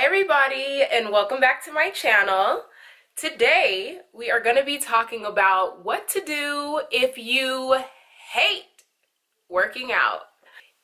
Hi everybody, and welcome back to my channel. Today we are going to be talking about what to do if you hate working out.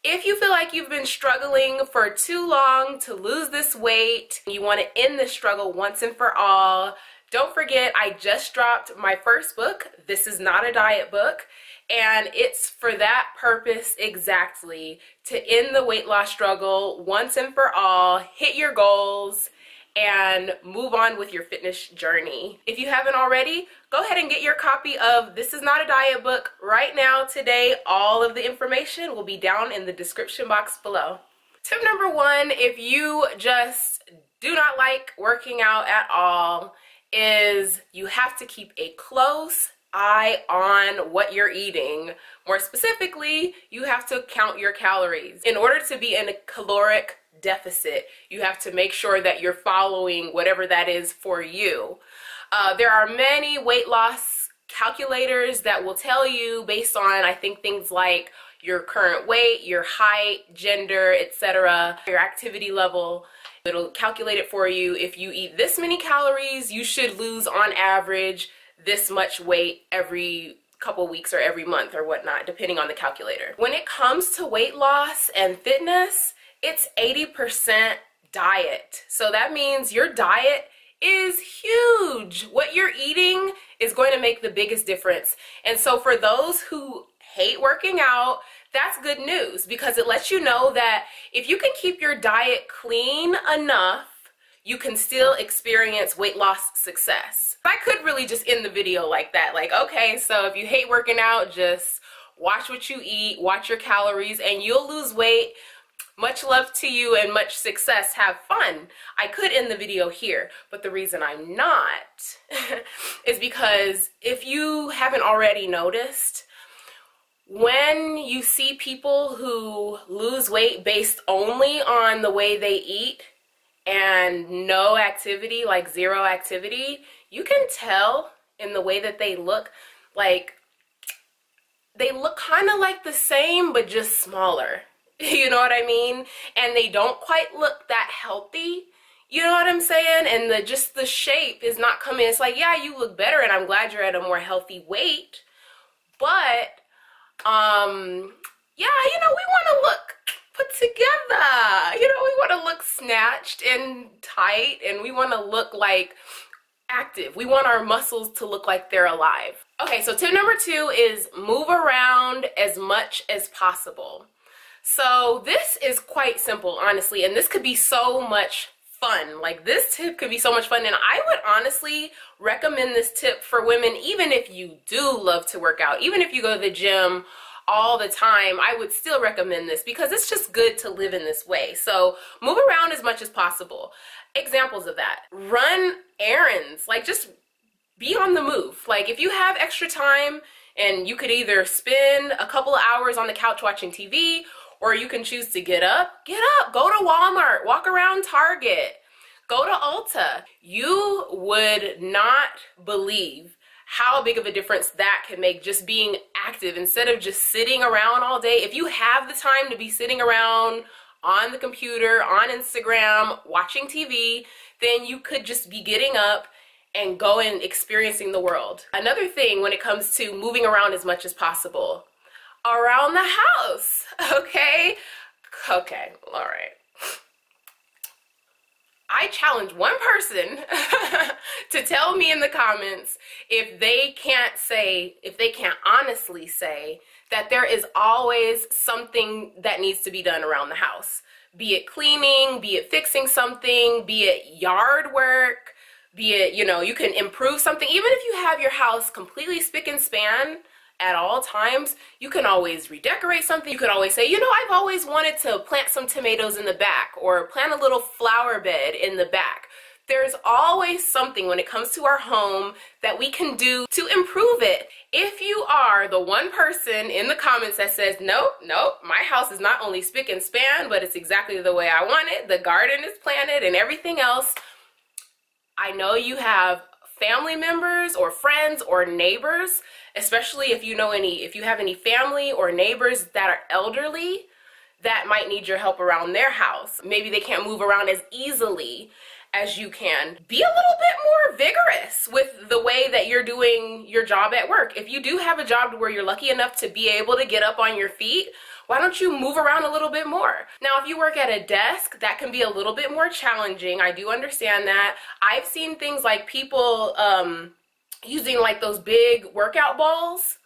If you feel like you've been struggling for too long to lose this weight, you want to end this struggle once and for all, don't forget I just dropped my first book, This Is Not a Diet book, and it's for that purpose exactly, to end the weight loss struggle once and for all, hit your goals, and move on with your fitness journey. If you haven't already, go ahead and get your copy of This Is Not a Diet book right now today. All of the information will be down in the description box below. Tip number one, if you just do not like working out at all, is you have to keep a close eye on what you're eating. More specifically, you have to count your calories. In order to be in a caloric deficit, you have to make sure that you're following whatever that is for you. There are many weight loss calculators that will tell you based on, I think, things like your current weight, your height, gender, etc., your activity level. It'll calculate it for you. If you eat this many calories, you should lose on average this much weight every couple weeks or every month or whatnot, depending on the calculator. When it comes to weight loss and fitness, it's 80% diet. So that means your diet is huge. What you're eating is going to make the biggest difference. And so for those who hate working out, that's good news, because it lets you know that if you can keep your diet clean enough, you can still experience weight loss success. I could really just end the video like that. Like, okay, so if you hate working out, just watch what you eat, watch your calories, and you'll lose weight. Much love to you and much success. Have fun. I could end the video here, but the reason I'm not is because if you haven't already noticed, when you see people who lose weight based only on the way they eat and no activity, like zero activity, you can tell in the way that they look, like they look kind of like the same but just smaller. You know what I mean? And they don't quite look that healthy. You know what I'm saying? And just the shape is not coming. It's like, yeah, you look better and I'm glad you're at a more healthy weight, but yeah, you know, we want to look put together. You know, we want to look snatched and tight, and we want to look like active. We want our muscles to look like they're alive. Okay, so tip number two is move around as much as possible. So this is quite simple, honestly, and this could be so much fun. Like, this tip could be so much fun, and I would honestly recommend this tip for women even if you do love to work out. Even if you go to the gym all the time, I would still recommend this because it's just good to live in this way. So move around as much as possible. Examples of that: run errands. Like, just be on the move. Like, if you have extra time and you could either spend a couple of hours on the couch watching TV, or you can choose to get up, go to Walmart, walk around Target, go to Ulta. You would not believe how big of a difference that can make, just being active instead of just sitting around all day. If you have the time to be sitting around on the computer, on Instagram, watching TV, then you could just be getting up and going experiencing the world. Another thing when it comes to moving around as much as possible, around the house, okay, all right. I challenge one person to tell me in the comments if they can't honestly say that there is always something that needs to be done around the house. Be it cleaning, be it fixing something, be it yard work, be it, you know, you can improve something. Even if you have your house completely spick and span at all times, you can always redecorate something. You could always say, you know, I've always wanted to plant some tomatoes in the back, or plant a little flower bed in the back. There's always something when it comes to our home that we can do to improve it. If you are the one person in the comments that says, nope, my house is not only spick and span, but it's exactly the way I want it, the garden is planted and everything else, I know you have family members or friends or neighbors, especially if you have any family or neighbors that are elderly, that might need your help around their house. Maybe they can't move around as easily as you can. Be a little bit more vigorous with the way that you're doing your job at work. If you do have a job where you're lucky enough to be able to get up on your feet, why don't you move around a little bit more? Now, if you work at a desk, that can be a little bit more challenging. I do understand that. I've seen things like people using like those big workout balls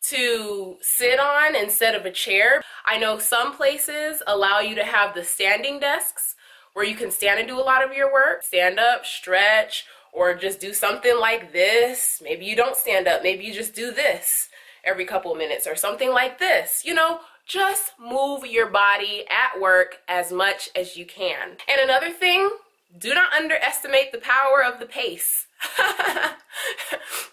to sit on instead of a chair. I know some places allow you to have the standing desks where you can stand and do a lot of your work. Stand up, stretch, or just do something like this. Maybe you don't stand up, maybe you just do this every couple of minutes or something like this. You know, just move your body at work as much as you can. And another thing, do not underestimate the power of the pace.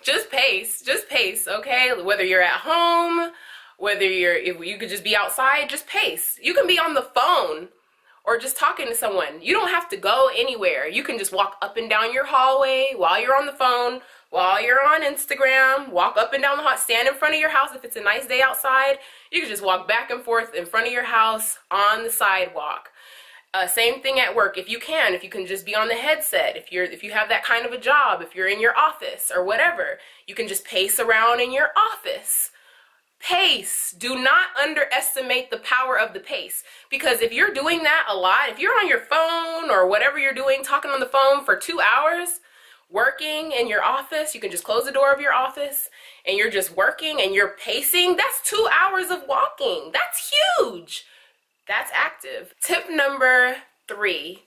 Just pace, okay? Whether you're at home, whether if you could just be outside, just pace. You can be on the phone or just talking to someone. You don't have to go anywhere. You can just walk up and down your hallway while you're on the phone, while you're on Instagram, walk up and down the hall, stand in front of your house. If it's a nice day outside, you can just walk back and forth in front of your house on the sidewalk. Same thing at work. If you can just be on the headset, if you have that kind of a job, if you're in your office or whatever, you can just pace around in your office. Pace. Do not underestimate the power of the pace, because if you're doing that a lot, if you're on your phone or whatever you're doing, talking on the phone for 2 hours, working in your office, you can just close the door of your office and you're just working and you're pacing. That's 2 hours of walking. That's huge. That's active. Tip number 3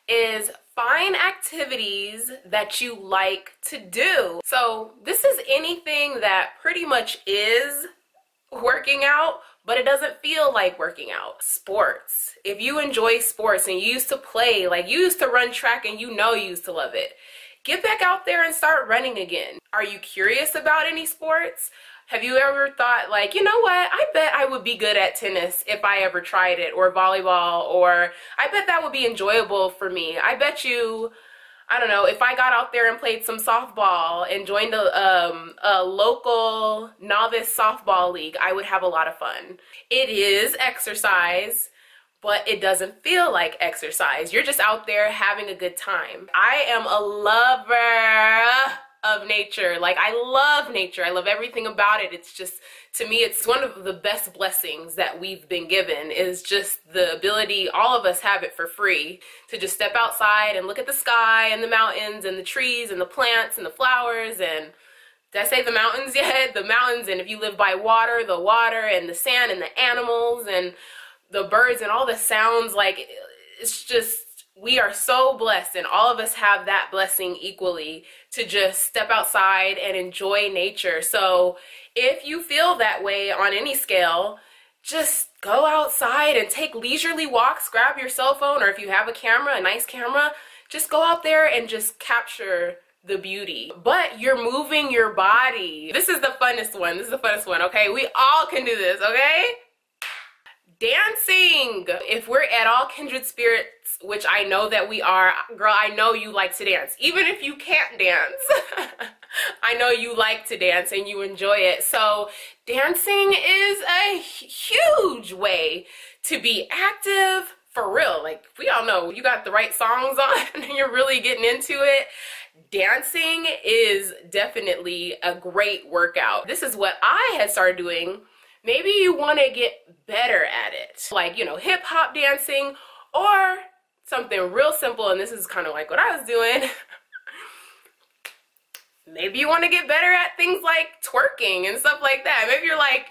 is find activities that you like to do. So this is anything that pretty much is working out, but it doesn't feel like working out. Sports. If you enjoy sports and you used to play, like you used to run track and you used to love it, get back out there and start running again. Are you curious about any sports? Have you ever thought like, you know what, I bet I would be good at tennis if I ever tried it, or volleyball, or I bet that would be enjoyable for me. I bet you, I don't know, if I got out there and played some softball and joined a local novice softball league, I would have a lot of fun. It is exercise, but it doesn't feel like exercise. You're just out there having a good time. I am a lover of nature. Like, I love nature. I love everything about it. It's just, to me, it's one of the best blessings that we've been given, is just the ability, all of us have it for free, to just step outside and look at the sky and the mountains and the trees and the plants and the flowers. And did I say the mountains yet? The mountains, and if you live by water, the water and the sand and the animals and the birds and all the sounds. Like, it's just, we are so blessed, and all of us have that blessing equally, to just step outside and enjoy nature. So if you feel that way on any scale, just go outside and take leisurely walks. Grab your cell phone, or if you have a camera, a nice camera, just go out there and just capture the beauty. But you're moving your body. This is the funnest one. This is the funnest one, okay? We all can do this, okay? Dancing. If we're at all kindred spirits, which I know that we are, girl, I know you like to dance. Even if you can't dance, I know you like to dance and you enjoy it. So dancing is a huge way to be active, for real. Like, we all know, you got the right songs on and you're really getting into it. Dancing is definitely a great workout. This is what I had started doing. Maybe you want to get better at it, like, you know, hip hop dancing, or something real simple. And this is kind of like what I was doing. Maybe you want to get better at things like twerking and stuff like that. Maybe you're like,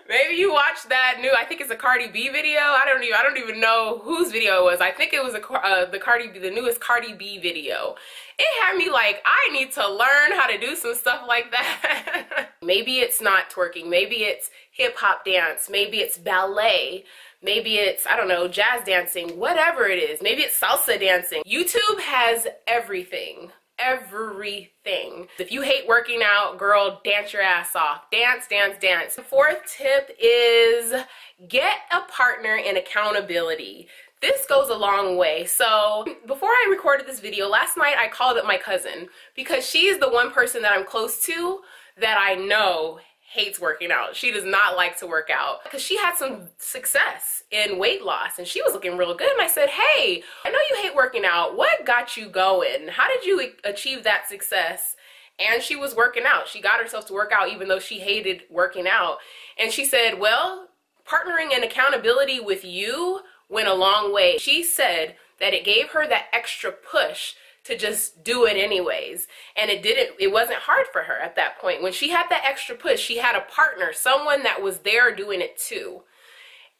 maybe you watched that new, I think it's a Cardi B video. I don't even know whose video it was. I think it was the newest Cardi B video. It had me like, I need to learn how to do some stuff like that. Maybe it's not twerking. Maybe it's hip hop dance. Maybe it's ballet. Maybe it's, I don't know, jazz dancing, whatever it is. Maybe it's salsa dancing. YouTube has everything. Everything. If you hate working out, girl, dance your ass off. Dance, dance, dance. The 4th tip is get a partner in accountability. This goes a long way. So before I recorded this video, last night I called up my cousin, because she's the one person that I'm close to that I know hates working out. She does not like to work out because she had some success in weight loss and she was looking real good. And I said, hey, I know you hate working out. What got you going? How did you achieve that success? And she was working out. She got herself to work out even though she hated working out. And she said, well, partnering and accountability with you went a long way. She said that it gave her that extra push to just do it anyways. And it wasn't hard for her at that point. When she had that extra push, she had a partner, someone that was there doing it too.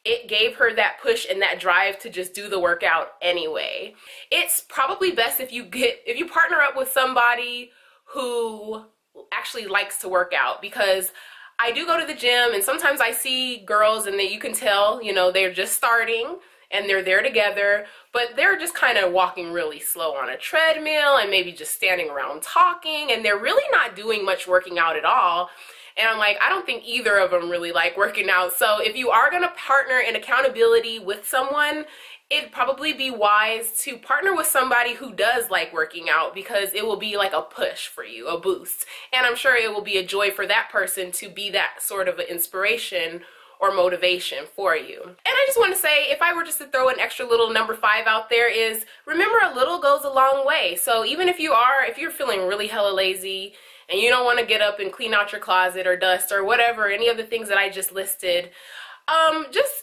It gave her that push and that drive to just do the workout anyway. It's probably best if you partner up with somebody who actually likes to work out, because I do go to the gym and sometimes I see girls and you can tell, you know, they're just starting and they're there together, but they're just kind of walking really slow on a treadmill and maybe just standing around talking, and they're really not doing much working out at all. And I'm like, I don't think either of them really like working out. So if you are gonna partner in accountability with someone, it'd probably be wise to partner with somebody who does like working out, because it will be like a push for you, a boost. And I'm sure it will be a joy for that person to be that sort of an inspiration or motivation for you. And I just want to say, if I were just to throw an extra little number 5 out there, is remember, a little goes a long way. So even if you're feeling really hella lazy and you don't want to get up and clean out your closet or dust or whatever, any of the things that I just listed,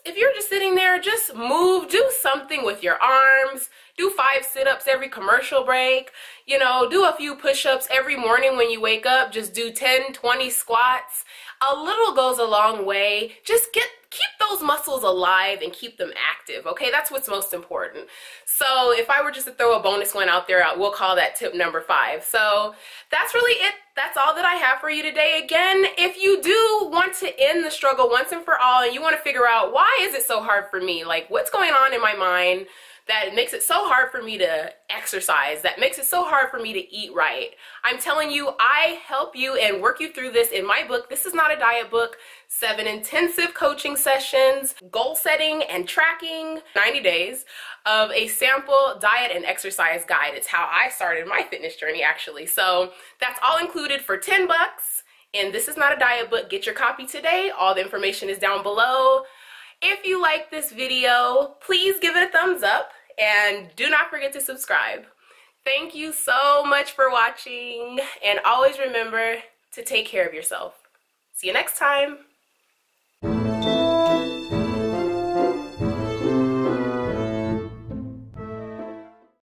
if you're just sitting there, just move, do something with your arms, do 5 sit-ups every commercial break, you know, do a few push-ups every morning when you wake up, just do 10, 20 squats. A little goes a long way. Just keep those muscles alive and keep them active, okay? That's what's most important. So if I were just to throw a bonus one out there, we'll call that tip number 5. So that's really it. That's all that I have for you today. Again, if you do want to end the struggle once and for all, and you want to figure out, why is it so hard for me? Like, what's going on in my mind that makes it so hard for me to exercise, that makes it so hard for me to eat right? I'm telling you, I help you and work you through this in my book. This is not a diet book. 7 intensive coaching sessions, goal setting and tracking, 90 days of a sample diet and exercise guide. It's how I started my fitness journey, actually. So that's all included for 10 bucks. And this is not a diet book. Get your copy today. All the information is down below. If you like this video, please give it a thumbs up and do not forget to subscribe. Thank you so much for watching, and always remember to take care of yourself. See you next time.